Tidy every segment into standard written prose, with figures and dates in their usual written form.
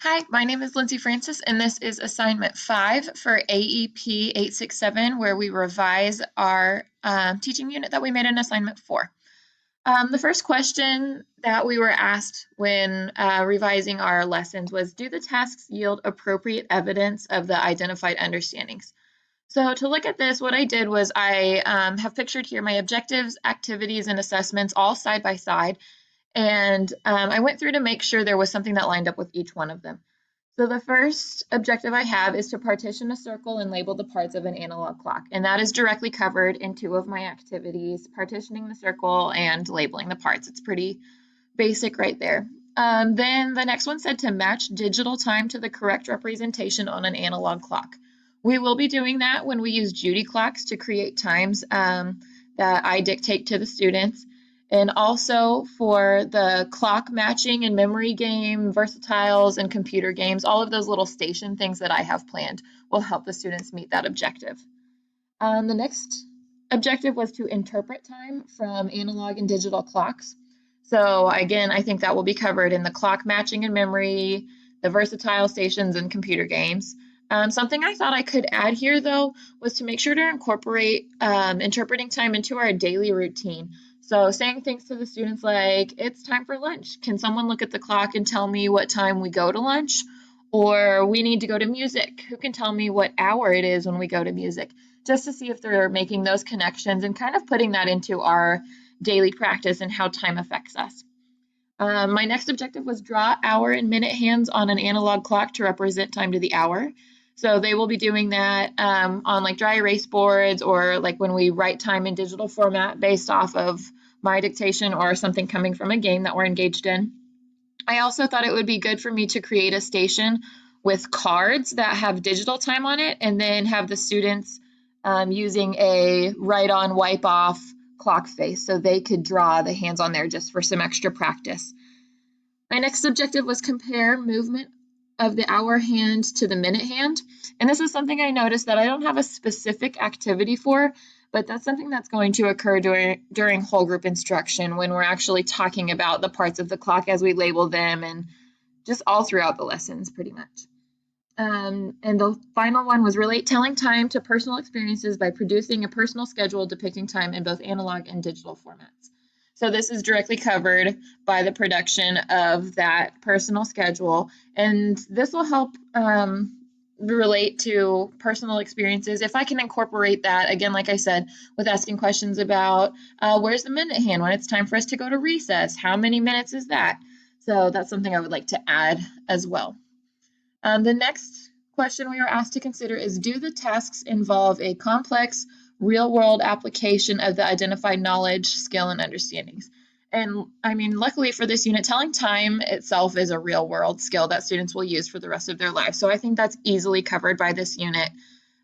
Hi, my name is Lindsay Francis, and this is assignment 5 for AEP 867, where we revise our teaching unit that we made in assignment 4. The first question that we were asked when revising our lessons was, do the tasks yield appropriate evidence of the identified understandings? So to look at this, what I did was I have pictured here my objectives, activities, and assessments all side by side, and I went through to make sure there was something that lined up with each one of them. So the first objective I have is to partition a circle and label the parts of an analog clock. And that is directly covered in two of my activities, partitioning the circle and labeling the parts. It's pretty basic right there. Then the next one said to match digital time to the correct representation on an analog clock. We will be doing that when we use Judy clocks to create times that I dictate to the students. And also for the clock matching and memory game, versatiles, and computer games, all of those little station things that I have planned will help the students meet that objective. The next objective was to interpret time from analog and digital clocks. So again, I think that will be covered in the clock matching and memory, the versatile stations, and computer games. Something I thought I could add here, though, was to make sure to incorporate interpreting time into our daily routine. So saying things to the students like, it's time for lunch. Can someone look at the clock and tell me what time we go to lunch? Or we need to go to music. Who can tell me what hour it is when we go to music? Just to see if they're making those connections and kind of putting that into our daily practice and how time affects us. My next objective was draw hour and minute hands on an analog clock to represent time to the hour. So they will be doing that on like dry erase boards or like when we write time in digital format based off of my dictation or something coming from a game that we're engaged in. I also thought it would be good for me to create a station with cards that have digital time on it and then have the students using a write on, wipe off clock face so they could draw the hands on there just for some extra practice. My next objective was compare movement of the hour hand to the minute hand. And this is something I noticed that I don't have a specific activity for, but that's something that's going to occur during whole group instruction when we're actually talking about the parts of the clock as we label them and just all throughout the lessons pretty much. And the final one was relate telling time to personal experiences by producing a personal schedule depicting time in both analog and digital formats. So this is directly covered by the production of that personal schedule, and this will help relate to personal experiences. If I can incorporate that, again, like I said, with asking questions about where's the minute hand when it's time for us to go to recess? How many minutes is that? So that's something I would like to add as well. The next question we were asked to consider is, do the tasks involve a complex real-world application of the identified knowledge, skill, and understandings? And I mean, luckily for this unit, telling time itself is a real-world skill that students will use for the rest of their lives. So I think that's easily covered by this unit.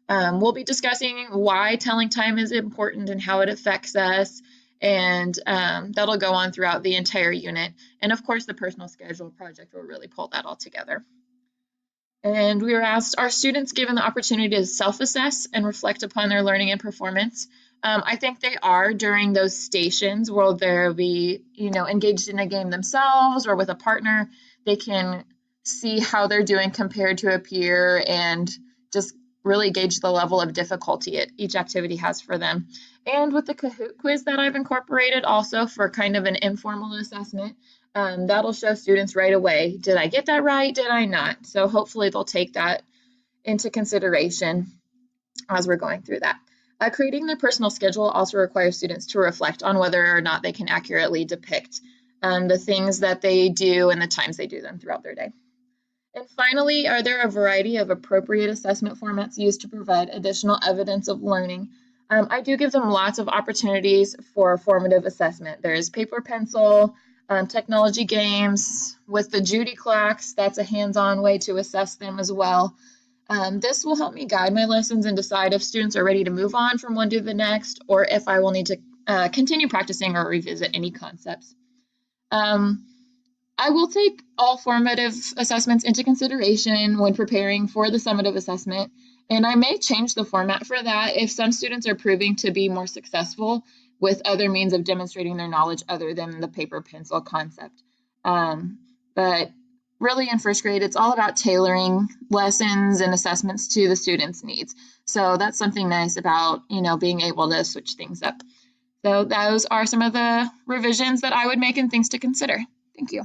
We'll be discussing why telling time is important and how it affects us, and that'll go on throughout the entire unit. And of course, the personal schedule project will really pull that all together. And we were asked, are students given the opportunity to self-assess and reflect upon their learning and performance? I think they are during those stations where they'll be, engaged in a game themselves or with a partner. They can see how they're doing compared to a peer and just really gauge the level of difficulty each activity has for them. And with the Kahoot quiz that I've incorporated also for kind of an informal assessment, that'll show students right away, did I get that right? Did I not? So hopefully they'll take that into consideration as we're going through that. Creating their personal schedule also requires students to reflect on whether or not they can accurately depict the things that they do and the times they do them throughout their day. And finally, are there a variety of appropriate assessment formats used to provide additional evidence of learning? I do give them lots of opportunities for formative assessment. There's paper pencil, technology games. With the Judy clocks, that's a hands-on way to assess them as well. This will help me guide my lessons and decide if students are ready to move on from one to the next, or if I will need to continue practicing or revisit any concepts. I will take all formative assessments into consideration when preparing for the summative assessment, and I may change the format for that if some students are proving to be more successful with other means of demonstrating their knowledge other than the paper pencil concept. But really in first grade, it's all about tailoring lessons and assessments to the students' needs. So that's something nice about, being able to switch things up. So those are some of the revisions that I would make and things to consider. Thank you.